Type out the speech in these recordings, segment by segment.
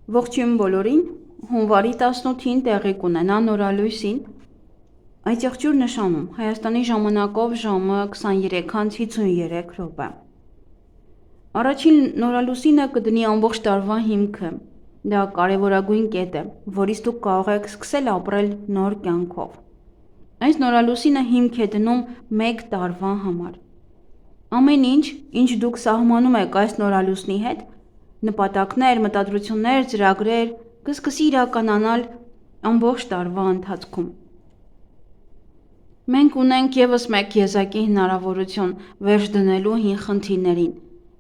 Ողջույն բոլորին, հունվարի 18-ին տեղի կունենա նորալույսին, այդ եղջյուր նշանում Հայաստանի ժամանակով ժամը 23:53 Առաջին նորալուսինը կդնի ամբողջ տարվա հիմքը, դա կարևորագույն կետ է, որից դուք կարող եք սկսել ապրել նոր կյանքով։ Այս նորալուսինը հիմք է դնում մեկ տարվա համար։ Ամեն ինչ դուք սահմանում եք այս նորալուսնի հետ, նպատակներ, մտադրություններ, ծրագրեր կսկսի իրականանալ ամբողջ տարվա ընթացքում։ Մենք ունենք ևս մեկ եզակի հնարավորություն վերջ դնելու հին խնդիրներին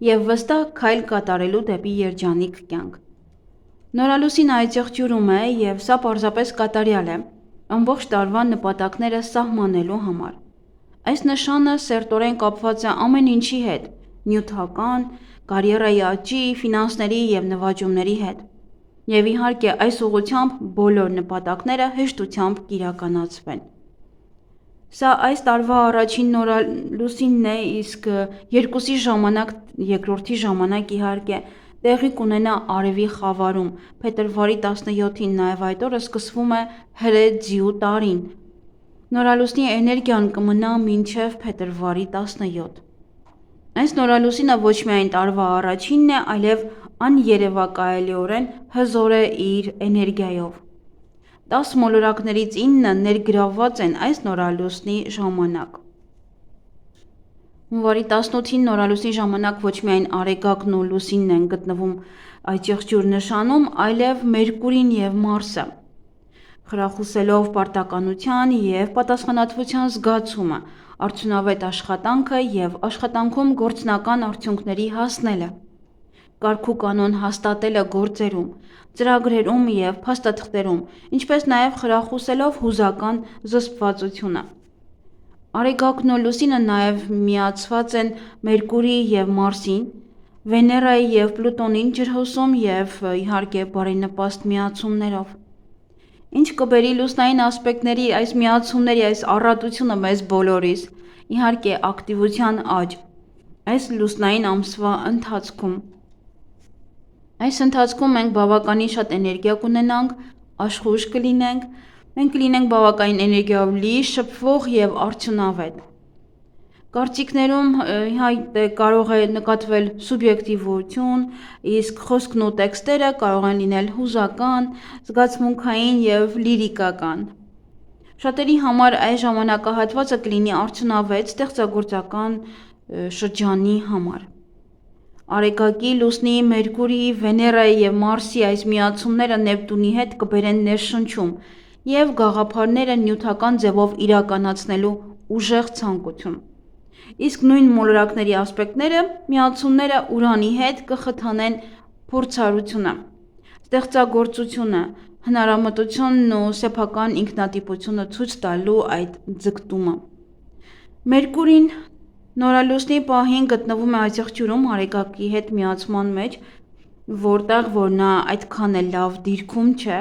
և վստահ քայլ կատարելու դեպի երջանիկ կյանք։ Նորալուսինը այդ եղջյուրում է և սա պարզապես կատարյալ է ամբողջ տարվա նպատակները սահմանելու համար։ Այս նշանը սերտորեն կապված է ամեն ինչի հետ՝ նյութական, կարիերայի աճի, ֆինանսների և նվաճումների հետ։ Եվ իհարկե այս ուղղությամբ բոլոր նպատակները հեշտությամբ կիրականացվեն։ Սա այս տարվա առաջին նորալուսինն է, իսկ երկուսի ժամանակ, երկրորդի ժամանակ իհարկե տեղի կունենա արևի խավարում, փետրվարի 17-ին, նաև այդ օրը սկսվում է հրե ձիու տարին։ Նորալուսնի էներգիան կմնա մինչև փետրվարի 17։ Այս նորալուսինը ոչ միայն տարվա առաջինն է, այլև աներևակայելիորեն հզոր է իր էներգիայով։ 10 մոլորակներից 9-ը ներգրավված են այս նորալուսնի ժամանակ։ Հունվարի 18-ին նորալուսնի ժամանակ ոչ միայն Արեգակն ու Լուսինն են գտնվում այդ եղջյուր նշանում, այլև Մերկուրին և Մարսը, խրախուսելով պարտականության և պատասխանատվության զգացումը, արդյունավետ աշխատանքը և աշխատանքում գործնական արդյունքների հասնելը, կարգուկանոն հաստատելը գործերում, ծրագրերում և փաստաթղթերում, ինչպես նաև խրախուսելով հուզական զսպվածությունը։ Արեգակն ու Լուսինը նաև միացված են Մերկուրիի և Մարսին, Վեներայի և Պլուտոնին ջրհոսում և իհարկե բարենպաստ միացումներով։ Ինչ կբերի լուսնային ասպեկտների այս միացումների այս առատությունը մեզ բոլորիս, իհարկե ակտիվության աճ այս լուսնային ամսվա ընթացքում։ Այս ընթացքում մենք բավականին շատ էներգիա կունենանք, աշխույժ կլինենք, մենք կլինենք բավականին էներգիայով լի, շփվող և արդյունավետ։ Կարծիքներում կարող է նկատվել սուբյեկտիվություն, իսկ խոսքն ու տեքստերը կարող են լինել հուզական, զգացմունքային և լիրիկական։ Շատերի համար այս ժամանակահատվածը կլինի արդյունավետ ստեղծագործական շրջանի համար։ Արեգակի, Լուսնի, Մերկուրիի, Վեներայի և Մարսի այս միացումները Նեպտունի հետ կբերեն ներշնչում և գաղափարները նյութական ձևով իրականացնելու ուժեղ ցանկություն։ Իսկ նույն մոլորակների ասպեկտները, միացումները Ուրանի հետ կխթանեն փորձառությունը, ստեղծագործությունը, հնարամտությունն ու սեփական ինքնատիպությունը ցույց տալու այդ ձգտումը։ Մերկուրին նորալուսնի պահին գտնվում է այս եղջյուրում Արեգակի հետ միացման մեջ, որտեղ որ նա այդքան էլ լավ դիրքում չէ,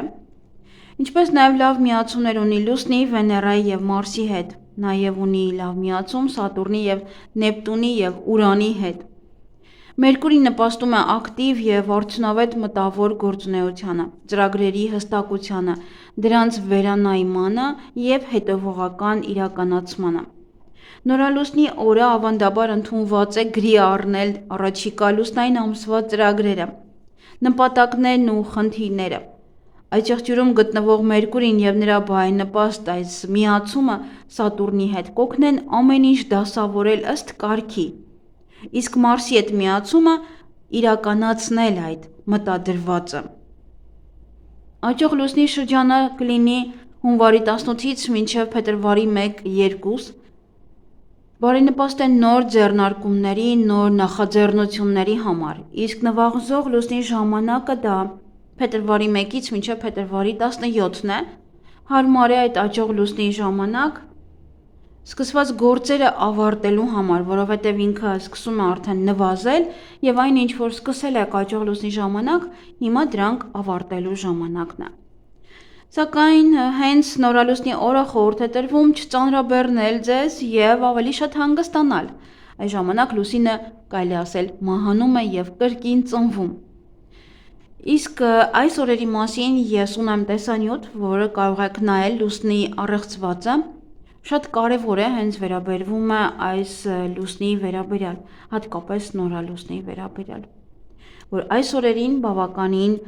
ինչպես նաև լավ միացումներ ունի Լուսնի, Վեներայի և Մարսի հետ, նաև ունի լավ միացում Սատուրնի և Նեպտունի և Ուրանի հետ։ Մերկուրին նպաստում է ակտիվ և արդյունավետ մտավոր գործունեությանը, ծրագրերի հստակությանը, դրանց վերանայմանը և հետևողական իրականացմանը։ Նորալուսնի օրը ավանդաբար ընդունված է գրի առնել առաջիկա լուսնային ամսվա ծրագրերը, նպատակներն ու խնդիրները։ Այդ եղջյուրում գտնվող Մերկուրին և նրա բարենպաստ այս միացումը Սատուրնի հետ կօգնեն ամեն ինչ դասավորել ըստ կարգի, իսկ Մարսի հետ միացումը իրականացնել այդ մտադրվածը։ Աճող լուսնի շրջանը կլինի հունվարի 18-ից մինչև փետրվարի 1-2, բարենպաստ է նոր ձեռնարկումների, նոր նախաձեռնությունների համար, իսկ նվաղվող լուսնի ժամանակը դա փետրվարի 1-ից մինչև փետրվարի 17-ն է, հարմար է այդ աճող լուսնի ժամանակ սկսված գործերը ավարտելու համար, որովհետև ինքը սկսում է արդեն նվազել և այն ինչ որ սկսել եք աճող լուսնի ժամանակ, հիմա դրանք ավարտելու ժամանակն է։ Սակայն հենց նորալուսնի օրը խորհուրդ է տրվում չծանրաբեռնել ձեզ և ավելի շատ հանգստանալ։ Այս ժամանակ լուսինը կարելի ասել մահանում է և կրկին ծնվում։ Իսկ այս օրերի մասին ես ունեմ տեսանյութ, որը կարող եք նայել լուսնի առեղծվածը, շատ կարևոր է, հենց վերաբերվում է այս լուսնի վերաբերյալ, հատկապես նորալուսնի վերաբերյալ, որ այս օրերին բավականին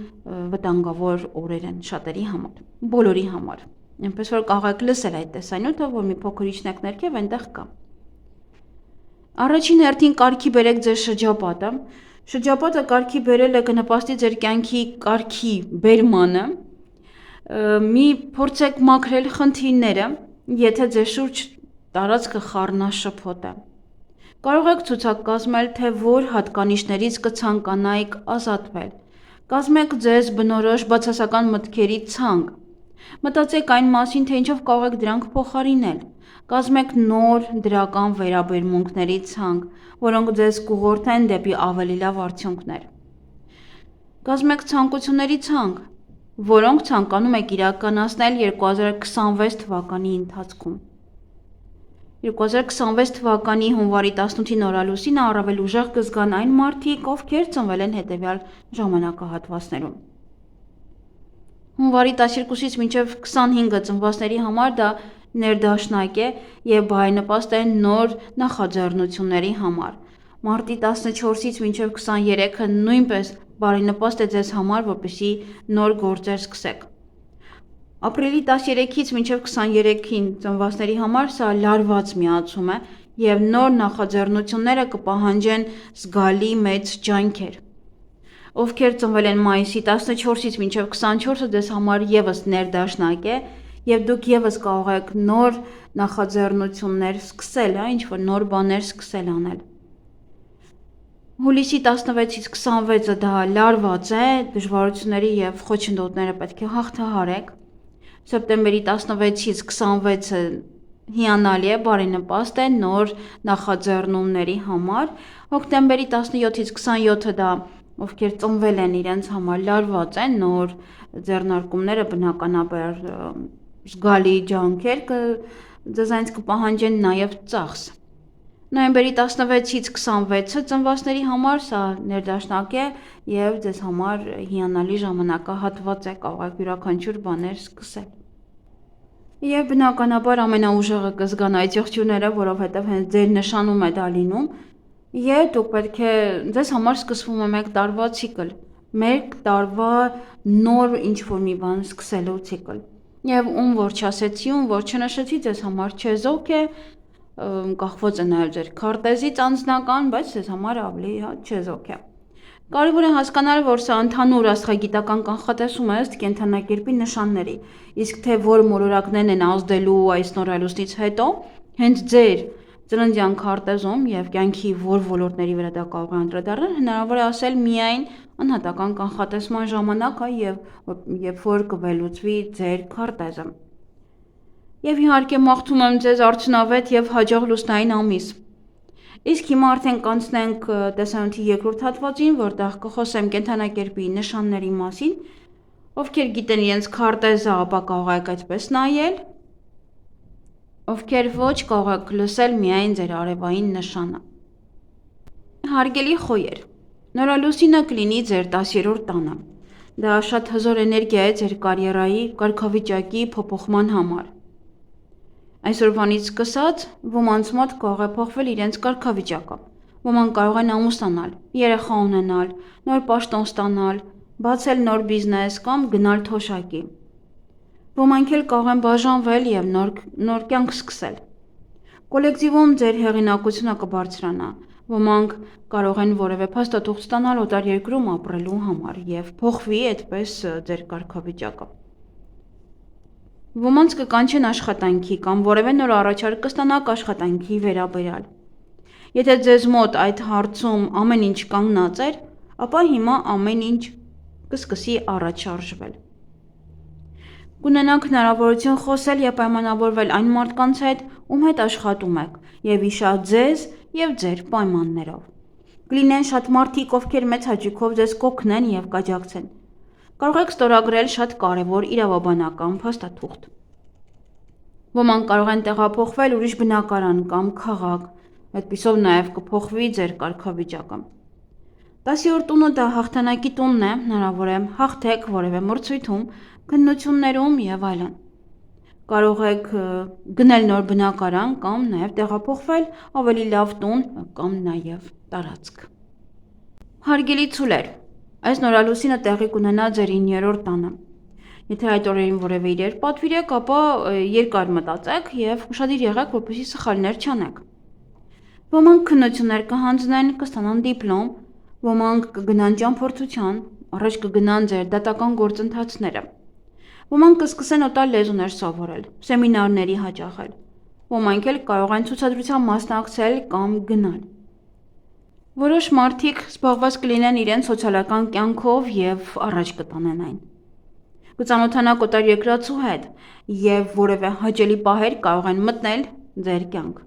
վտանգավոր օրեր են շատերի համար, բոլորի համար, այնպես որ կարող եք լսել այդ տեսանյութը, որ մի փոքր իջնեք ներքև այնտեղ կա։ Առաջին հերթին կարգի բերեք ձեր շրջապատը։ Շրջապատը կարգի բերելը կնպաստի ձեր կյանքի կարգի բերմանը։ Մի փորձեք մաքրել խնդիրները, եթե ձեր շուրջ տարածքը խառնաշփոթ է։ Կարող եք ցուցակ կազմել, թե որ հատկանիշներից կցանկանայիք ազատվել։ Կազմեք ձեզ բնորոշ բացասական մտքերի ցանկ։ Մտածեք այն մասին, թե ինչով կարող եք դրանք փոխարինել։ Կազմեք նոր դրական վերաբերմունքների ցանկ, որոնք ձեզ կուղղորդեն դեպի ավելի լավ արդյունքներ։ Կազմեք ցանկությունների ցանկ, որոնք ցանկանում եք իրականացնել 2026 թվականի ընթացքում։ 2026 թվականի հունվարի 18-ի նորալուսինը առավել ուժեղ կզգան այն մարդիկ, ովքեր ծնվել են հետևյալ ժամանակահատվածներում։ Հունվարի 12-ից մինչև 25-ը ծնվածների համար դա ներդաշնակ է և բարենպաստ է նոր նախաձեռնությունների համար։ Մարտի 14-ից մինչև 23-ը նույնպես բարենպաստ է ձեզ համար, որպեսզի նոր գործեր սկսեք։ Ապրիլի 13-ից մինչև 23-ին ծնվածների համար սա լարված միացում է և նոր նախաձեռնությունները կպահանջեն զգալի մեծ ջանքեր։ Ովքեր ծնվել են մայիսի 14-ից մինչև 24-ը ձեզ համար ևս ներդաշնակ է և դուք ևս կարող եք նոր նախաձեռնություններ սկսել, ինչ-որ նոր բաներ սկսել անել։ Հուլիսի 16-ից 26-ը դա լարված է, դժվարությունների և խոչընդոտները պետք է հաղթահարեք։ Սեպտեմբերի 16-ից 26-ը հիանալի է, բարենպաստ է նոր նախաձեռնումների համար։ Հոկտեմբերի 17-ից 27-ը դա ովքեր ծնվել են իրենց համար լարված է, նոր ձեռնարկումները բնականաբար զգալի ջանքեր ձեզանից կպահանջեն նաև ծախս։ Նոյեմբերի 16-ից 26-ը ծնվածների համար սա ներդաշնակ է և ձեզ համար հիանալի ժամանակահատված է, կարող եք յուրաքանչյուր բաներ սկսել։ Եվ բնականաբար ամենաուժեղը կզգան այդ եղջյուրները, որովհետև հենց ձեր նշանում է դա լինում, և դուք պետք է ձեզ համար սկսվում է մեկ տարվա ցիկլ, մեկ տարվա նոր ինչ-որ մի բան սկսելու ցիկլ։ Եվ ում որ չասեցի, ում որ չնշեցի, ձեզ համար չեզոք է, կախված է նաև ձեր քարտեզից անձնական, բայց ձեզ համար ավելի չեզոք է։ Կարևոր է հասկանալ, որ սա ընդհանուր աստղագիտական կանխատեսում է ըստ կենդանակերպի նշանների, իսկ թե որ մոլորակներն են ազդելու այս նորալուսնից հետո, հենց ձեր ծննդյան քարտեզում և կյանքի որ ոլորտների վրա դա կարող է անդրադառնալ, հնարավոր է ասել միայն անհատական կանխատեսման ժամանակ, երբ որ կվելուծվի ձեր քարտեզը։ Եվ իհարկե մաղթում եմ ձեզ արդյունավետ և հաջող լուսնային ամիս։ Իսկ հիմա արդեն կանցնենք տեսանյութի երկրորդ հատվածին, որտեղ կխոսեմ կենդանակերպի նշանների մասին, ովքեր գիտեն իրենց քարտեզը, ապա կարող եք այդպես նայել, ովքեր ոչ, կարող եք լսել միայն ձեր արևային նշանը։ Հարգելի խոյեր, նորալուսինը կլինի ձեր 10-րդ տանը։ Դա շատ հզոր էներգիա է ձեր կարիերայի, կարգավիճակի փոփոխման համար։ Այսօրվանից սկսած ոմանց մոտ կարող է փոխվել իրենց կարգավիճակը։ Ոմանք կարող են ամուսնանալ, երեխա ունենալ, նոր պաշտոն ստանալ, բացել նոր բիզնես կամ գնալ թոշակի։ Ոմանք էլ կարող են բաժանվել և նոր կյանք սկսել։ Կոլեկտիվում ձեր հեղինակությունը կբարձրանա։ Ոմանք կարող են որևէ փաստաթուղթ ստանալ օտար երկրում ապրելու համար և փոխվի այդպես ձեր կարգավիճակը։ Ոմանց կկանչեն աշխատանքի կամ որևէ նոր առաջարկ կստանաք աշխատանքի վերաբերյալ։ Եթե ձեզ մոտ այդ հարցում ամեն ինչ կանգնած էր, ապա հիմա ամեն ինչ կսկսի առաջ շարժվել։ Կունենաք հնարավորություն խոսել և պայմանավորվել այն մարդկանց հետ, ում հետ աշխատում եք, և հիշալ ձեզ և ձեր պայմաններով։ Կլինեն շատ մարդիկ, ովքեր մեծ հաճույքով ձեզ կօգնեն և կաջակցեն։ Կարող եք ստորագրել շատ կարևոր իրավաբանական փաստաթուղթ։ Ոմանք կարող են տեղափոխվել ուրիշ բնակարան կամ քաղաք, այդպիսով նաև կփոխվի ձեր կարգավիճակը։ 10-րդ տունը դա հաղթանակի տունն է, հնարավոր է հաղթեք որևէ մրցույթում, քննություններում եւ այլն։ Կարող եք գնել նոր բնակարան կամ նաեւ տեղափոխվել ավելի լավ տուն կամ նաեւ տարածք։ Հարգելի ցուլեր, այս նորալուսինը տեղի կունենա ձեր 9-րդ տանը։ Եթե այդ օրերին որևէ իրեր պատվիրեք, ապա երկար մտածեք եւ ուշադիր եղեք, որպեսզի սխալներ չանեք։ Ոմանք քննություններ կհանձնեն, կստանան դիպլոմ, ոմանք կգնան ճամփորդության, առաջ կգնան ձեր դատական գործընթացները։ Ոմանք կսկսեն օտար լեզուներ սովորել, սեմինարների հաճախել։ Ոմանք էլ կարող են ցուցադրության մասնակցել կամ գնալ։ Որոշ մարդիկ զբաղված կլինեն իրենց սոցիալական կյանքով եւ առաջ կտանեն այն։ Կծանոթանաք օտար երկրացու հետ եւ որևէ հաճելի պահեր կարող են մտնել ձեր կյանք։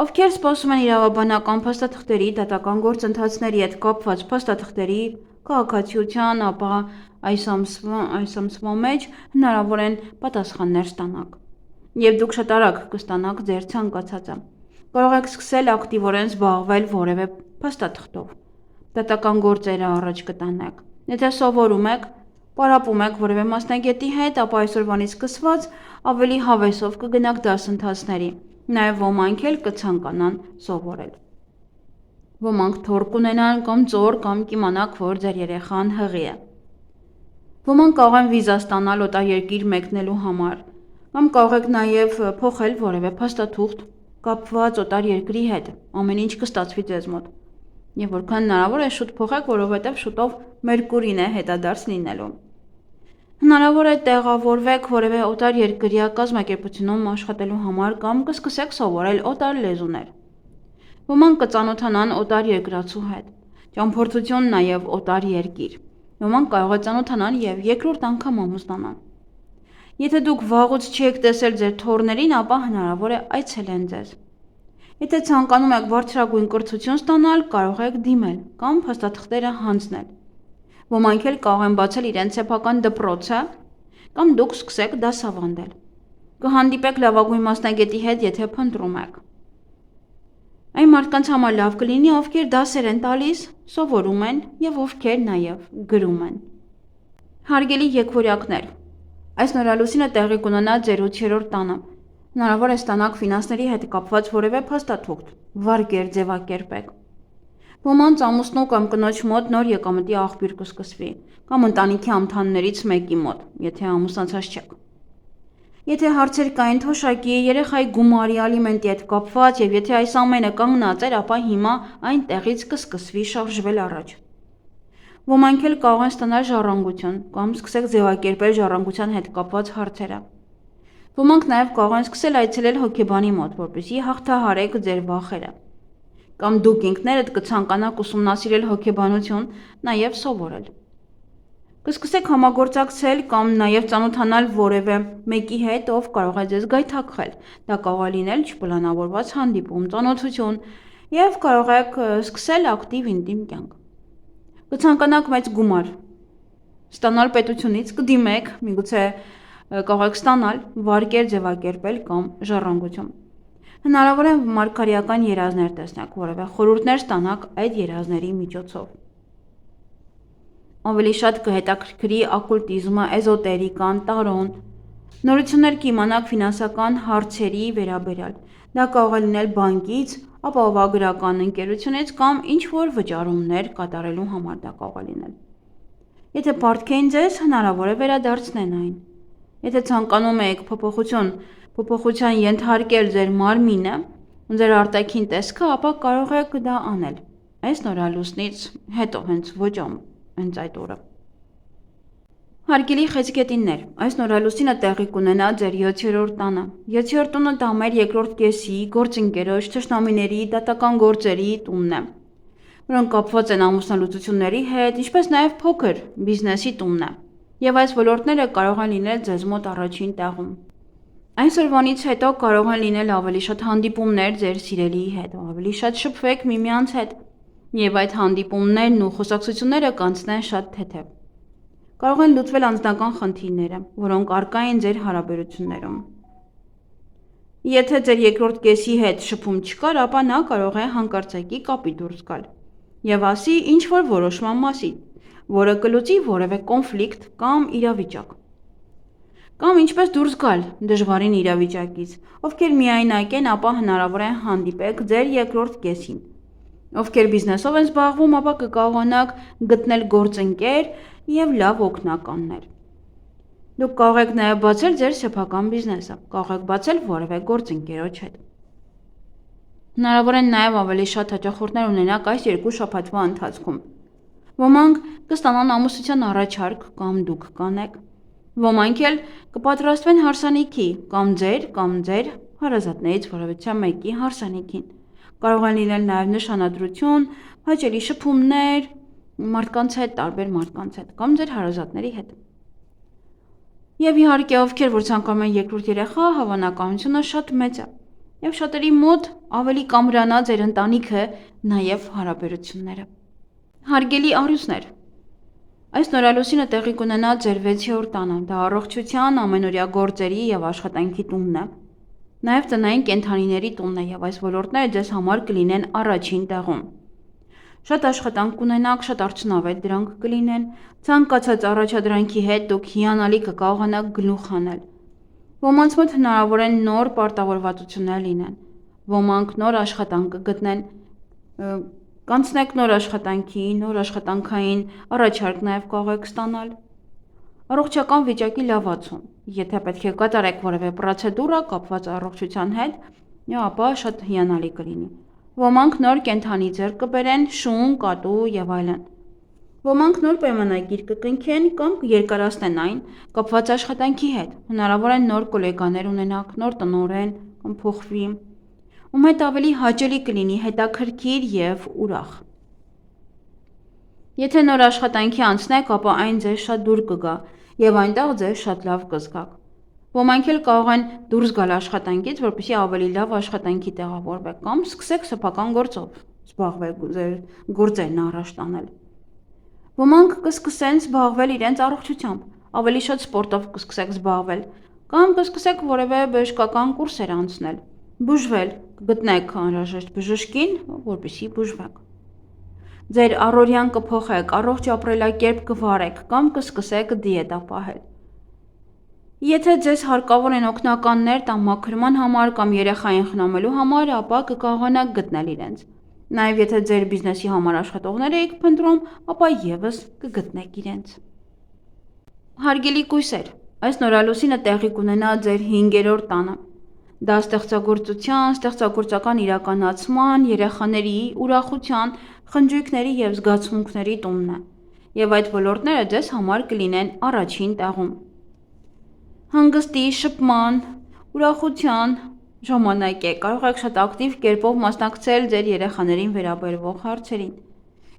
Ովքեր սպասում են իրավաբանական փաստաթղթերի, դատական գործընթացների հետ կապված փաստաթղթերի քաղաքացիության, ապա այս ամսվա մեջ հնարավոր են պատասխաններ ստանաք։ Եվ դուք շատ արագ կստանաք ձեր ցանկացածը։ Կարող եք սկսել ակտիվորեն զբաղվել որևէ փաստաթղթով։ Դատական գործերը առաջ կտանեք։ Եթե սովորում եք, պարապում եք որևէ մասնագետի հետ, ապա այսօրվանից սկսված ավելի հավեսով կգնաք դասընթացների։ Նաև ոմանք էլ կցանկանան սովորել։ Ոմանք թոռ կունենան կամ ծոր կամ կիմանաք, որ ձեր երեխան հղի է։ Ոմանք կարող են վիզա ստանալ օտար երկիր մեկնելու համար, կամ կարող եք նաև փոխել որևէ փաստաթուղթ կապված օտար երկրի հետ։ Ամեն ինչ կստացվի ձեզ մոտ։ Եվ որքան հնարավոր է շուտ փոխեք, որովհետև շուտով Մերկուրին է հետադարձ լինելու։ Հնարավոր է տեղավորվեք որևէ օտար երկրյա կազմակերպությունում աշխատելու համար կամ կսկսեք սովորել օտար լեզուներ։ Ոմանք կծանոթանան օտար երկրացու հետ, ճամփորդություն նաև օտար երկիր։ Ոմանք կարող է ծանոթանան եւ երկրորդ անգամ ամուսնանան։ Եթե դուք վաղուց չեք տեսել ձեր թոռներին, ապա հնարավոր է այցելեն ձեզ։ Եթե ցանկանում եք բարձրագույն կրթություն ստանալ, կարող եք դիմել կամ փաստաթղթերը հանձնել։ Ոմանք էլ կարող են բացել իրենց սեփական դպրոցը կամ դուք սկսեք դասավանդել։ Կհանդիպեք լավագույն մասնագետի հետ, եթե փնտրում եք։ Այն մարդկանց համար լավ կլինի, ովքեր դասեր են տալիս, սովորում են եւ ովքեր նաեւ գրում են։ Հարգելի եկվորյակներ, այս նորալուսինը տեղի կունենա ձեր 8-րդ տանը։ Հնարավոր է ստանաք ֆինանսների հետ կապված որևէ փաստաթուղթ, վարկեր ձևակերպեք։ Ոմանց ամուսնու կամ կնոջ մոտ նոր եկամտի աղբյուր կսկսվի, կամ ընտանիքի անդամներից մեկի մոտ, եթե ամուսնացած չեք։ Եթե հարցեր կային թոշակի, երեխայի գումարի, ալիմենտի հետ կապված եւ եթե այս ամենը կանգնած էր, ապա հիմա այն տեղից կսկսվի շարժվել առաջ։ Ոմանք էլ կարող են ստանալ ժառանգություն կամ սկսեք ձևակերպել ժառանգության հետ կապված հարցերը։ Ոմանք նաև կարող են սկսել այցելել հոգեբանի մոտ, որպեսզի հաղթահարեք ձեր վախերը։ Կամ դուք ինքներդ կցանկանաք ուսումնասիրել հոգեբանություն, նաև սովորել։ Կսկսեք համագործակցել կամ նաև ծանոթանալ որևէ մեկի հետ, ով կարող է ձեզ գայթակղել։ Դա կարող է լինել չպլանավորված հանդիպում, ծանոթություն, եւ կարող եք սկսել ակտիվ ինտիմ կյանք։ Կցանկանաք մեծ գումար ստանալ պետությունից, կդիմեք, միգուցե կարող եք ստանալ վարկեր ձևակերպել կամ ժառանգություն։ Հնարավոր է մարգարեական երազներ տեսնեք, որևէ խորհուրդներ ստանաք այդ երազների միջոցով։ Ավելի շատ կհետաքրքրի օկուլտիզմը, էզոտերիկան, տարոն, նորություններ կիմանաք ֆինանսական հարցերի վերաբերյալ։ Դա կարող է լինել բանկից, ապահովագրական ընկերությունից կամ ինչ-որ վճարումներ կատարելու համար դա կարող է լինել։ Եթե պարտքեին ձեզ, հնարավոր է վերադարձնեն այն։ Եթե ցանկանում եք փոփոխության ենթարկել ձեր մարմինը, ձեր արտաքին տեսքը, ապա կարող եք դա անել։ Այս նորալուսնից հետո հենց այդ օրը։ Հարգելի խեցգետիններ, այս նորալուսինը տեղի կունենա ձեր 7-րդ տանը։ 7-րդ տունը դա մեր երկրորդ կեսի, գործընկերոջ, թշնամիների, դատական գործերի տունն է, որոնք կապված են ամուսնալուծությունների հետ, ինչպես նաև փոքր բիզնեսի տունն է։ Եվ այս ոլորտները կարող են լինել ձեզ մոտ առաջին տեղում։ Այսօրվանից հետո կարող են լինել ավելի շատ հանդիպումներ ձեր սիրելիի հետ, ավելի շատ շփվեք միմյանց հետ, եւ այդ հանդիպումներն ու խոսակցությունները կանցնեն շատ թեթև։ Կարող են լուծվել անձնական խնդիրները, որոնք առկա են ձեր հարաբերություններում։ Եթե ձեր երկրորդ կեսի հետ շփում չկար, ապա նա կարող է հանկարծակի կապի դուրս գալ։ եւ ասի ինչ-որ որոշման մասին, որը կլուծի որևէ կոնֆլիկտ կամ իրավիճակ։ Կամ ինչպես դուրս գալ դժվարին իրավիճակից, ովքեր միայնակ են, ապա հնարավոր է հանդիպեք ձեր երկրորդ կեսին։ Ովքեր բիզնեսով են զբաղվում, ապա կկարողանաք գտնել գործընկեր եւ լավ օգնականներ։ Դուք կարող եք նաեւ բացել ձեր սեփական բիզնեսը, կարող եք բացել որևէ գործընկերոջ հետ։ Հնարավոր է նաեւ ավելի շատ հաճախորդներ ունենաք այս երկու շաբաթվա ընթացքում։ Ոմանք կստանան ամուսնության առաջարկ կամ դուք կանեք։ Ոմանք էլ կպատրաստվեն հարսանիքի կամ ձեր հարազատներից որևէ մեկի հարսանիքին։ Կարող են լինել նաև նշանադրություն, հաճելի շփումներ մարդկանց հետ, տարբեր մարդկանց հետ կամ ձեր հարազատների հետ։ Եվ իհարկե, ովքեր որ ցանկանում են երկրորդ երեխա, հավանականությունը շատ մեծ է։ Եվ շատերի մոտ ավելի կամրանա ձեր ընտանիքը, նաև հարաբերությունները։ Հարգելի առյուծներ, այս նորալուսինը տեղի կունենա ձեր 6-րդ տանը, դա առողջության, ամենօրյա գործերի եւ աշխատանքի տունն է։ Նաև տնային կենդանիների տունն է եւ այս ոլորտները ձեզ համար կլինեն առաջին տեղում։ Շատ աշխատանք կունենաք, շատ արդյունավետ դրանք կլինեն, ցանկացած առաջադրանքի հետ դուք հիանալի կկարողանաք գլուխ հանել։ Ոմանց մոտ հնարավոր են նոր պարտավորվածություններ լինեն, ոմանք նոր աշխատանք կգտնեն, կանցնեք նոր աշխատանքի, նոր աշխատանքային առաջարկ նաև կարող եք ստանալ։ Առողջական վիճակի լավացում, եթե պետք է կատարեք որևէ պրոցեդուրա կապված առողջության հետ, ապա շատ հիանալի կլինի։ Ոմանք նոր կենդանի ձեռք կբերեն, շուն, կատու եւ այլն։ Ոմանք նոր պայմանագիր կկնքեն կամ կերկարացնեն այն կապված աշխատանքի հետ։ Հնարավոր է նոր գոլեգաներ ունենաք, նոր տնօրեն կամ փոխվի, ում հետ ավելի հաճելի կլինի, հետաքրքիր եւ ուրախ։ Եթե նոր աշխատանքի անցնեք, ապա այն ձեզ շատ դուր կգա եւ այնտեղ ձեզ շատ լավ կզգաք։ Ոմանք էլ կարող են դուրս գալ աշխատանքից, որպեսզի ավելի լավ աշխատանքի տեղավորվեք կամ սկսեք սեփական գործով զբաղվել, ձեր գործերն առաջ տանել։ Ոմանք կսկսեն զբաղվել իրենց առողջությամբ, ավելի շատ սպորտով կսկսեք զբաղվել կամ կսկսեք որևէ բժշկական կուրսեր անցնել, բուժվել, կգտնեք անհրաժեշտ բժշկին, որպեսզի բուժվեք։ Ձեր առօրյան կփոխեք, առողջ ապրելակերպ կվարեք կամ կսկսեք դիետա պահել։ Եթե ձեզ հարկավոր են օգնականներ տան մաքրման համար կամ երեխային խնամելու համար, ապա կկարողանաք գտնել իրենց։ Նաև եթե ձեր բիզնեսի համար աշխատողներ եք փնտրում, ապա եւս կգտնեք իրենց։ Հարգելի կույսեր, այս նորալուսինը տեղի կունենա ձեր 5-րդ տանը։ Դա ստեղծագործության, ստեղծագործական իրականացման, երեխաների ուրախության, խնջույքների եւ զգացմունքների տունն է։ Եվ այդ ոլորտները ձեզ համար կլինեն առաջին տեղում։ Հանգստի, շփման, ուրախության ժամանակ է, կարող եք շատ ակտիվ կերպով մասնակցել ձեր երեխաներին վերաբերվող հարցերին։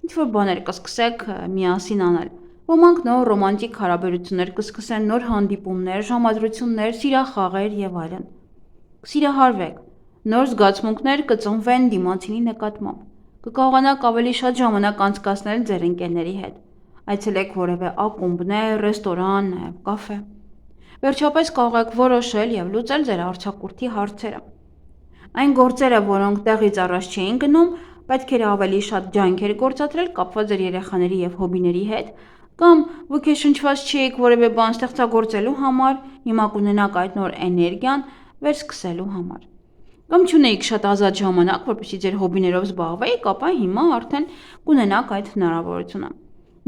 Ինչ-որ բաներ կսկսեք միասին անել։ Ոմանք նոր ռոմանտիկ հարաբերություններ կսկսեն, նոր հանդիպումներ, ժամադրություններ, սիրախաղեր եւ այլն։ Կսիրահարվեք, նոր զգացմունքներ կծնվեն դիմացինի նկատմամբ։ Կկարողանաք ավելի շատ ժամանակ անցկасնել ձեր ընկերների հետ։ Այցելեք որևէ ակումբներ, ռեստորան, նաեւ կաֆե։ Վերջապես կարող եք որոշել եւ լուծել ձեր արցակուրդի հարցերը։ Այն գործերը, որոնք տեղից առաջ չէին գնում, պետք էր ավելի շատ ջանքեր գործադրել կապված ձեր երեխաների եւ հոբիների հետ, կամ ոգեշնչված չէիք որևէ բան ստեղծագործելու համար, հիմա կունենաք այդ նոր էներգիան վերսկսելու համար։ Կամ չունեիք շատ ազատ ժամանակ, որպեսզի ձեր հոբիներով զբաղվեիք, ապա հիմա արդեն կունենաք այդ հնարավորությունը։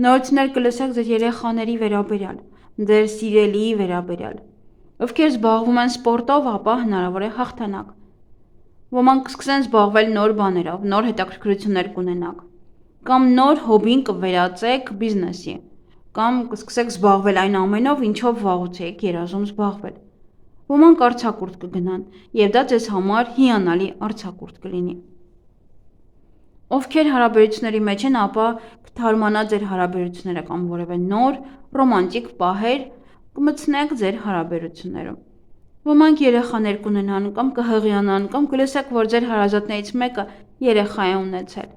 Նորություններ կլսեք ձեր երեխաների վերաբերյալ, ձեր սիրելի վերաբերյալ։ Ովքեր զբաղվում են սպորտով, ապա հնարավոր է հաղթանակ։ Ոմանք կսկսեն զբաղվել նոր բաներով, նոր հետաքրքրություններ կունենաք, կամ նոր հոբին կվերածեք բիզնեսի, կամ կսկսեք զբաղվել այն ամենով, ինչով վաղուց եք երազում զբաղվել։ Ոմանք արձակուրդ կգնան, եւ դա ձեզ համար հիանալի արձակուրդ կլինի։ Ովքեր հարաբերությունների մեջ են, ապա կթարմանա ձեր հարաբերությունները կամ որևէ նոր ռոմանտիկ պահեր կմտցնեք ձեր հարաբերություններում։ Ոմանք երեխաներ կունենան կամ կհղիանան կամ կլսեք, որ ձեր հարազատներից մեկը երեխա է ունեցել։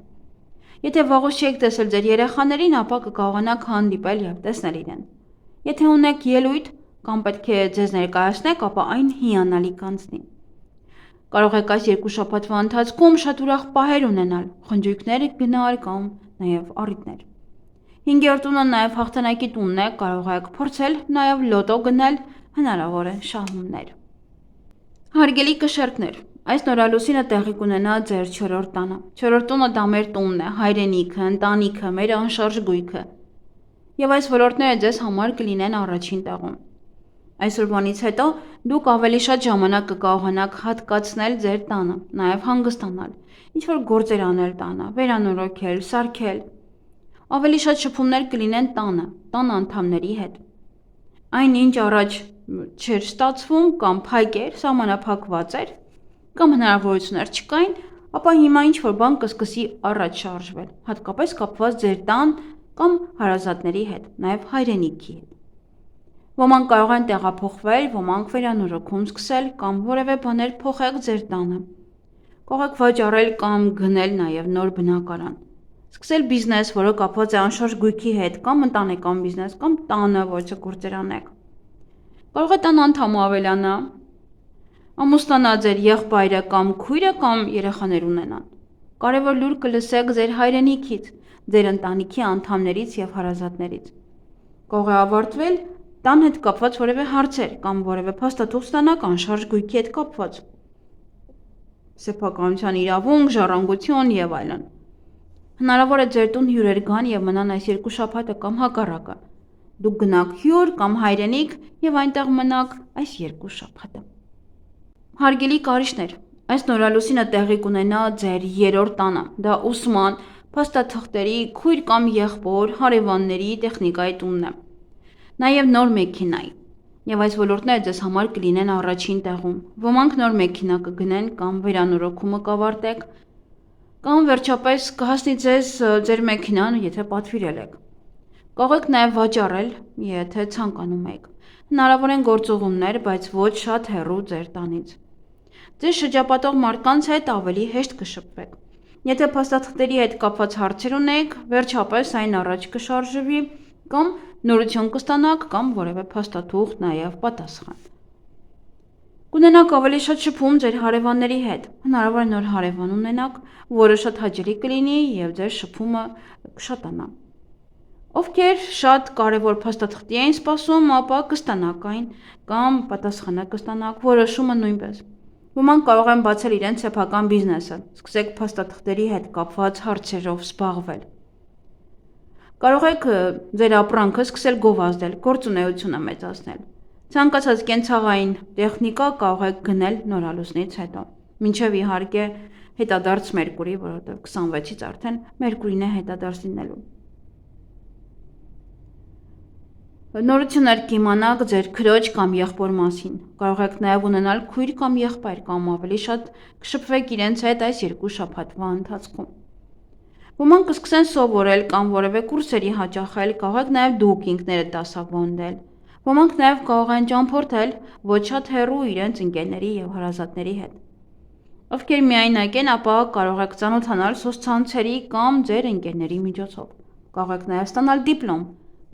Եթե վաղուց չեք տեսել ձեր երեխաներին, ապա կկարողանաք հանդիպել եւ տեսնել իրեն։ Եթե ունեք ելույթ կամ պետք է ձեզ ներկայացնեք, ապա այն հիանալի կանցնի։ Կարող եք այս երկու շաբաթվա ընթացքում շատ ուրախ պահեր ունենալ, խնջույքներ գնալ կամ նաև առիթներ։ 5-րդ տունը նաև հաղթանակի տունն է, կարող եք փորձել նաև լոտո գնել, հնարավոր է շահումներ։ Հարգելի կշեռքներ, այս նորալուսինը տեղի կունենա ձեր 4-րդ տանը։ 4-րդ տունը դա մեր տունն է, հայրենիքը, ընտանիքը, մեր անշարժ գույքը։ Եվ այս ոլորտները ձեզ համար կլինեն առաջին տեղում։ Այսօրվանից հետո դուք ավելի շատ ժամանակ կկարողանաք հատկացնել ձեր տանը, նաև հանգստանալ, ինչ-որ գործեր անել տանը, վերանորոգել, սարքել։ Ավելի շատ շփումներ կլինեն տան անդամների հետ։ Այնինչ առաջ չէր ստացվում կամ փակ էր, սահմանափակված էր, կամ հնարավորություններ չկային, ապա հիմա ինչ-որ բան կսկսի առաջ շարժվել, հատկապես կապված ձեր տան կամ հարազատների հետ, նաև հայրենիքի հետ։ Ոմանք կարող են տեղափոխվել, ոմանք վերանորոգում սկսել կամ որևէ բաներ փոխեք ձեր տանը։ Կարող եք վաճառել կամ գնել նաև նոր բնակարան։ Սկսել բիզնես, որը կապված է անշարժ գույքի հետ, կամ ընտանեկան բիզնես, կամ տանը, որը գործեր անեք։ Կարող է տան անդամը ավելանա, ամուսնանա ձեր եղբայրը կամ քույրը կամ երեխաներ ունենան։ Կարևոր լուր կլսեք ձեր հայրենիքից, ձեր ընտանիքի անդամներից եւ հարազատներից։ Կարող է ավարտվել տան հետ կապված որևէ հարցեր կամ որևէ փաստաթուղթ ստանաք անշարժ գույքի հետ կապված։ Սեփականության իրավունք, ժառանգություն եւ այլն։ Հնարավոր է ձեր տուն հյուրեր գան եւ մնան այս 2 շաբաթը կամ հակառակը։ Դուք գնաք հյուր կամ հայրենիք եւ այնտեղ մնաք այս 2 շաբաթը։ Հարգելի կարիճներ, այս նորալուսինը տեղի կունենա ձեր 3-րդ տանը։ Դա ուսման, փաստաթղթերի, քույր կամ եղբոր, հարևանների, տեխնիկայի տունն է։ Նաեւ նոր մեքենայի։ Եվ այս ոլորտները ձեզ համար կլինեն առաջին տեղում։ Ոմանք նոր մեքենա կգնեն կամ վերանորոգումը կավարտեք, կամ վերջապես կհասնի ձեզ ձեր մեքենան, եթե պատվիրել եք։ Կարող եք նաև վաճառել, եթե ցանկանում եք։ Հնարավոր են գործուղումներ, բայց ոչ շատ հեռու ձեր տանից։ Ձեզ շրջապատող մարդկանց հետ ավելի հեշտ կշփվեք։ Եթե փաստաթղթերի հետ կապված հարցեր ունեք, վերջապես այն առաջ կշարժվի կամ նորություն կստանաք կամ որևէ փաստաթուղթ նաև պատասխան։ Կունենաք ավելի շատ շփում ձեր հարևանների հետ։ Հնարավոր է նոր հարևան ունենաք, որը շատ հաճելի կլինի եւ ձեր շփումը կշատանա։ Ովքեր շատ կարևոր փաստաթղթի են սպասում, ապա կստանաք այն կամ պատասխանը կստանաք, որոշումը նույնպես։ Ոմանք կարող են բացել իրենց սեփական բիզնեսը, սկսեք փաստաթղթերի հետ կապված հարցերով զբաղվել։ Կարող եք ձեր ապրանքը սկսել գովազդել, գործունեությունը մեծացնել։ Ցանկացած կենցաղային տեխնիկա կարող եք գնել նորալուսնից հետո։ Մինչև իհարկե հետադարձ Մերկուրի, որովհետև 26-ից արդեն Մերկուրին է հետադարձ լինելու։ Նորություններ կիմանաք ձեր քրոջ կամ եղբոր մասին։ Կարող եք նաև ունենալ քույր կամ եղբայր կամ ավելի շատ կշփվեք իրենց հետ այս 2 շաբաթվա ընթացքում։ Ոմանք կսկսեն սովորել կամ որևէ կուրսերի հաճախել, կարող եք նաև դուք ինքներդ դասավանդել։ Ոմանք նաև կարող են ճամփորդել ոչ շատ հեռու իրենց ընկերների եւ հարազատների հետ։ Ովքեր միայնակ են, ապա կարող եք ծանոթանալ սոցցանցերի կամ ձեր ընկերների միջոցով։ Կարող եք նաև ստանալ դիպլոմ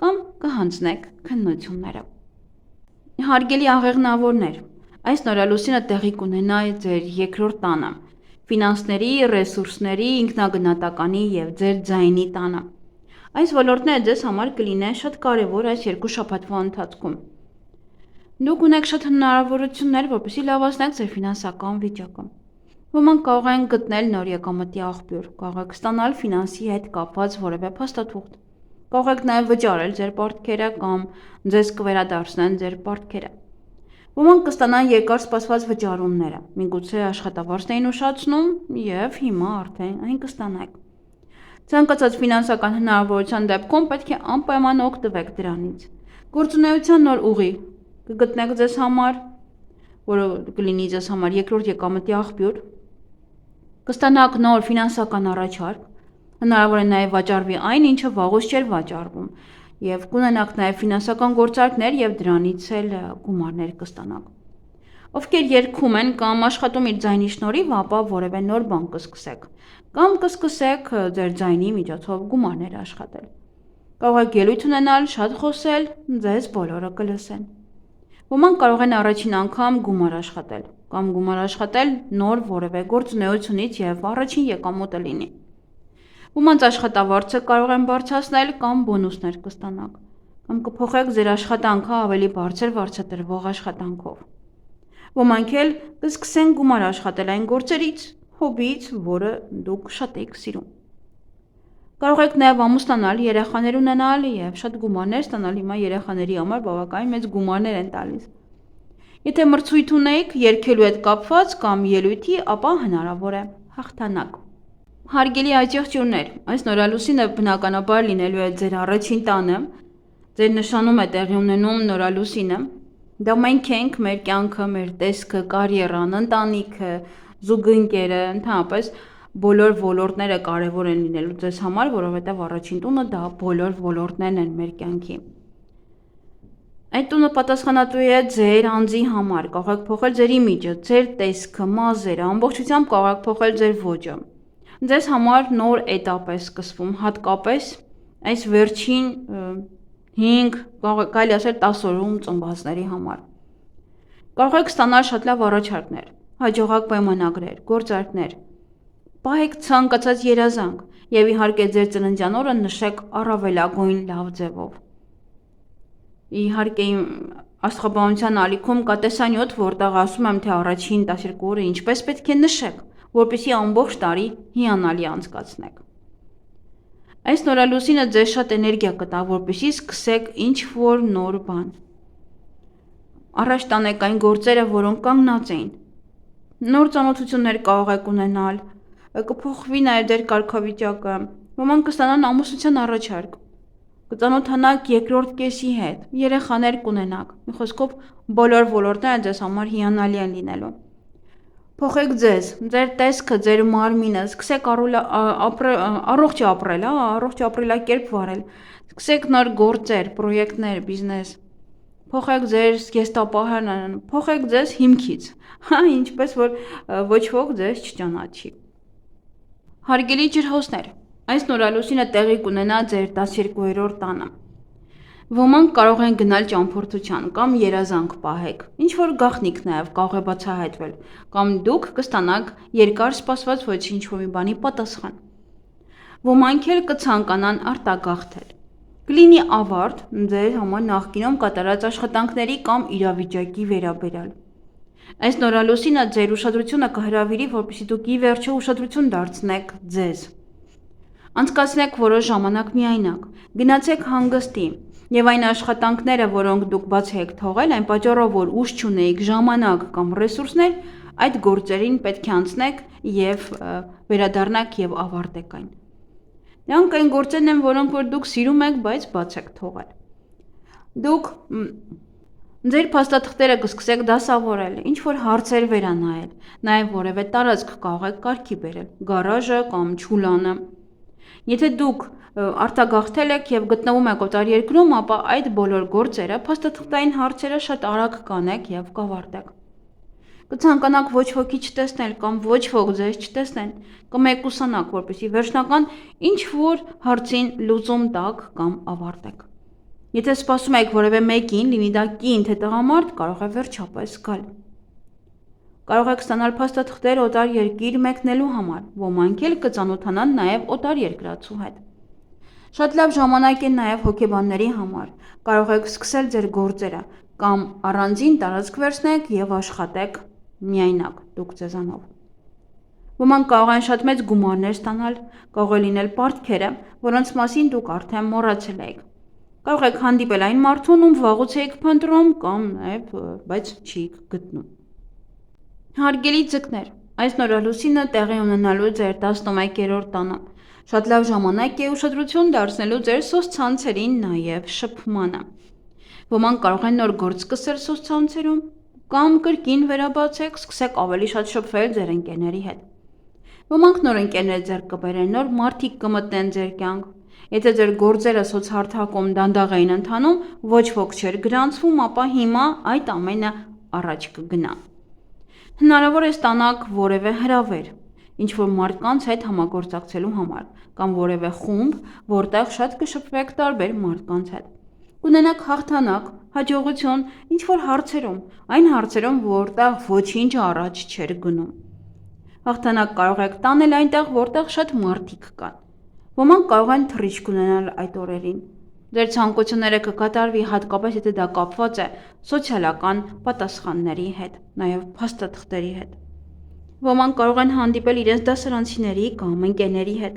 կամ կհանձնեք քննությունները։ Հարգելի աղեղնավորներ, այս նորալուսինը տեղի կունենա ձեր 2-րդ տանը, ֆինանսների, ռեսուրսների, ինքնագնահատականի եւ ձեր ձայնի տանը։ Այս ոլորտները ձեզ համար կլինեն շատ կարևոր այս 2 շաբաթվա ընթացքում։ Դուք ունեք շատ հնարավորություններ, որպեսզի լավացնեք ձեր ֆինանսական վիճակը։ Ոմանք կարող են գտնել նոր եկամտի աղբյուր, կարող եք ստանալ ֆինանսի հետ կապված որևէ փաստաթուղթ։ Կարող եք նաև վճարել ձեր պարտքերը կամ ձեզ կվերադարձնեն ձեր պարտքերը։ Ոմանք կստանան երկար սպասված վճարումները, միգուցե աշխատավարձ էին ուշացնում եւ հիմա արդեն այն կստանաք։ Ցանկացած ֆինանսական հնարավորության դեպքում պետք է անպայման օգտվեք դրանից։ Գործունեության նոր ուղի կգտնեք ձեզ համար, որը կլինի ձեզ համար 2-րդ եկամտի աղբյուր, կստանաք նոր ֆինանսական առաջարկ, հնարավոր է նաև վաճառվի այն, ինչը վաղուց չէր վաճառվում, եւ կունենաք նաև ֆինանսական գործարքներ եւ դրանից էլ գումարներ կստանաք։ Ովքեր երգում են կամ աշխատում իր ձայնի շնորհիվ, ապա որևէ նոր բան կսկսեք, կամ կսկսեք ձեր ձայնի միջոցով գումարներ աշխատել։ Կարող եք ելույթ ունենալ, շատ խոսել, ձեզ բոլորը կլսեն։ Ոմանք կարող են առաջին անգամ գումար աշխատել, կամ գումար աշխատել նոր որևէ գործունեությունից եւ առաջին եկամուտը լինի։ Ոմանց աշխատավարձը կարող են բարձրացնել կամ բոնուսներ կստանաք, կամ կփոխեք ձեր աշխատանքը ավելի բարձր վարձատրվող աշխատանքով։ Ոմանք էլ կսկսեն գումար աշխատել այն գործերից, հոբից, որը դուք շատ եք սիրում։ Կարող եք նաև ամուսնանալ, երեխաներ ունենալ և շատ գումարներ ստանալ, հիմա երեխաների համար բավականին մեծ գումարներ են տալիս։ Եթե մրցույթ ունեիք երգելու հետ կապված կամ ելույթի, ապա հնարավոր է հաղթանակ։ Հարգելի այծեղջյուրներ, այս նորալուսինը բնականաբար լինելու է ձեր առաջին տանը, ձեր նշանում է տեղի ունենում նորալուսինը, դա մենք ենք, մեր կյանքը, մեր տեսքը, կարիերան, ընտանիքը, զուգընկերը, ընդհանրապես բոլոր ոլորտները կարևոր են լինելու ձեզ համար, որովհետև առաջին տունը դա բոլոր ոլորտներն են մեր կյանքի։ Այդ տունը պատասխանատու է ձեր անձի համար, կարող եք փոխել ձեր իմիջը, ձեր տեսքը, մազերը, ամբողջությամբ կարող եք փոխել ձեր ոճը։ Ձեզ համար նոր էտապ է սկսվում, հատկապես այս վերջին 5, կարելի ասել 10 օրում ծնվածների համար։ Կարող եք ստանալ շատ լավ առաջարկներ, հաջողակ պայմանագրեր, գործարքներ, պահեք ցանկացած երազանք և իհարկե ձեր ծննդյան օրը նշեք առավելագույն լավ ձևով։ Իհարկե աստղաբանության ալիքում կա տեսանյութ, որտեղ ասում եմ, թե առաջին 12 օրը ինչպես պետք է նշեք, որպեսզի ամբողջ տարի հիանալի անցկացնեք։ Այս նորալուսինը ձեզ շատ էներգիա կտա, որպեսզի սկսեք ինչ-որ նոր բան։ Առաջ տանեք այն գործերը, որոնք կանգնած էին։ Նոր ծանոթություններ կարող եք ունենալ, կփոխվի նաև ձեր կարգավիճակը, ոմանք կստանան ամուսնության առաջարկ, կծանոթանաք երկրորդ կեսի հետ, երեխաներ կունենաք, մի խոսքով բոլոր ոլորտները ձեզ համար հիանալի են լինելու։ Փոխեք ձեզ, ձեր տեսքը, ձեր մարմինը, սկսեք առողջ ապրել, առողջ ապրելակերպ վարել, սկսեք նոր գործեր, պրոյեկտներ, բիզնես, փոխեք ձեր զգեստապահարը, փոխեք ձեզ հիմքից, ինչպես որ ոչ ոք ձեզ չճանաչի։ Հարգելի ջրհոսներ, այս նորալուսինը տեղի կունենա ձեր 12-րդ տանը։ Ոմանք կարող են գնալ ճամփորդության կամ երազանք պահեք, ինչ-որ գաղտնիք նաև կարող է բացահայտվել, կամ դուք կստանաք երկար սպասված ինչ-որ մի բանի պատասխան։ Ոմանք էլ կցանկանան արտագաղթել։ Կլինի ավարտ ձեր համար նախկինում կատարած աշխատանքների կամ իրավիճակի վերաբերյալ։ Այս նորալուսինը ձեր ուշադրությունը կհրավիրի, որպեսզի դուք ի վերջո ուշադրություն դարձնեք ձեզ։ Անցկացնեք որոշ ժամանակ միայնակ, գնացեք հանգստի և այն աշխատանքները, որոնք դուք բաց եք թողել, այն պատճառով, որ ուժ չունեիք, ժամանակ կամ ռեսուրսներ, այդ գործերին պետք է անցնեք և վերադառնաք և ավարտեք այն։ Դրանք այն գործերն են, որոնք որ դուք սիրում եք, բայց բաց եք թողել։ Դուք ձեր փաստաթղթերը կսկսեք դասավորել, ինչ-որ հարցեր վերանայել, նաև որևէ տարածք կարող եք կարգի բերել, գարաժը կամ չուլանը։ Եթե դուք արտագաղթել եք և գտնվում եք օտարերկրում, ապա այդ բոլոր գործերը, փաստաթղթային հարցերը շատ արագ կանեք և կավարտեք։ Կցանկանաք ոչ ոքի չտեսնել կամ ոչ ոք ձեզ չտեսնեն, կմեկուսանաք, որպեսզի վերջնական ինչ-որ հարցին լուծում տաք կամ ավարտեք։ Եթե սպասում եք որևէ մեկին, լինի դա կին թե տղամարդ, կարող է վերջապես գալ։ Կարող եք ստանալ փաստաթղթեր օտար երկիր մեկնելու համար, ոմանք էլ կծանոթանան նաև օտար երկրացու հետ։ Շատ լավ ժամանակ է նաև հոգեբանների համար, կարող եք սկսել ձեր գործերը կամ առանձին տարածք վերցնեք և աշխատեք միայնակ դուք ձեզանով։ Ոմանք կարող են շատ մեծ գումարներ ստանալ, կարող է լինել պարտքերը, որոնց մասին դուք արդեն մոռացել եք։ Կարող եք հանդիպել այն մարդուն, ում վաղուց եք փնտրում կամ նաև բայց չեք գտնում։ Հարգելի ձկներ, այս նորալուսինը տեղի ունենալու ձեր 11-րդ տանը։ Շատ լավ ժամանակ է ուշադրություն դարձնելու ձեր սոցցանցերին, նաև շփմանը։ Ոմանք կարող են նոր գործ սկսել սոցցանցերում կամ կրկին վերաբացեք, սկսեք ավելի շատ շփվել ձեր ընկերների հետ։ Ոմանք նոր ընկերներ ձեռք կբերեն, նոր մարդիկ կմտնեն ձեր կյանք։ Եթե ձեր գործերը սոցհարթակում դանդաղ էին ընթանում, ոչ ոք չէր գրանցվում, ապա հիմա այդ ամենը առաջ կգնա։ Հնարավոր է ստանաք որևէ հրավեր, ինչ-որ մարդկանց հետ համագործակցելու համար, կամ որևէ խումբ, որտեղ շատ կշփվեք տարբեր մարդկանց հետ։ Կունենաք հաղթանակ, հաջողություն, ինչ-որ հարցերում, այն հարցերում, որտեղ ոչինչ առաջ չէր գնում։ Հաղթանակ կարող եք տանել այնտեղ, որտեղ շատ մարդիկ կան։ Ոմանք կարող են թռիչք ունենալ այդ օրերին։ Ձեր ցանկությունները կկատարվի, հատկապես եթե դա կապված է սոցիալական պատասխանների հետ, նաև փաստաթղթերի հետ։ Ոմանք կարող են հանդիպել իրենց դասարանցիների կամ ընկերների հետ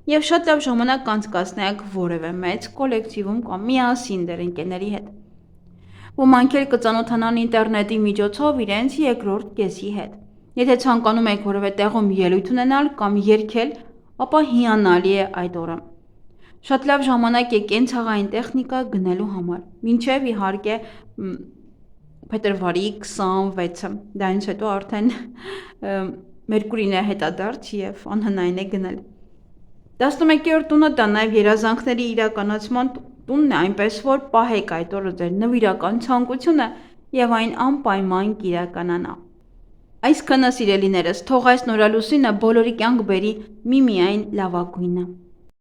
եւ շատ լավ ժամանակ անցկացնեք որևէ մեծ կոլեկտիվում կամ միասին դեր ընկերների հետ։ Ոմանք էլ կծանոթանան ինտերնետի միջոցով իրենց երկրորդ կեսի հետ։ Եթե ցանկանում եք որևէ տեղում ելույթ ունենալ կամ երգել, ապա հիանալի է այդ օրը։ Շատ լավ ժամանակ է կենցաղային տեխնիկա գնելու համար, մինչև իհարկե փետրվարի 26-ը, դրանից հետո արդեն Մերկուրին է հետադարձ եւ անհնային է գնել։ 11-րդ տունը դա նաև երազանքների իրականացման տունն է, այնպես որ պահեք այդ օրը ձեր նվիրական ցանկությունը եւ այն անպայման կիրականանա։ Այսքանը սիրելիներս, թող այս նորալուսինը բոլորի կյանք բերի միմիայն լավագույնը։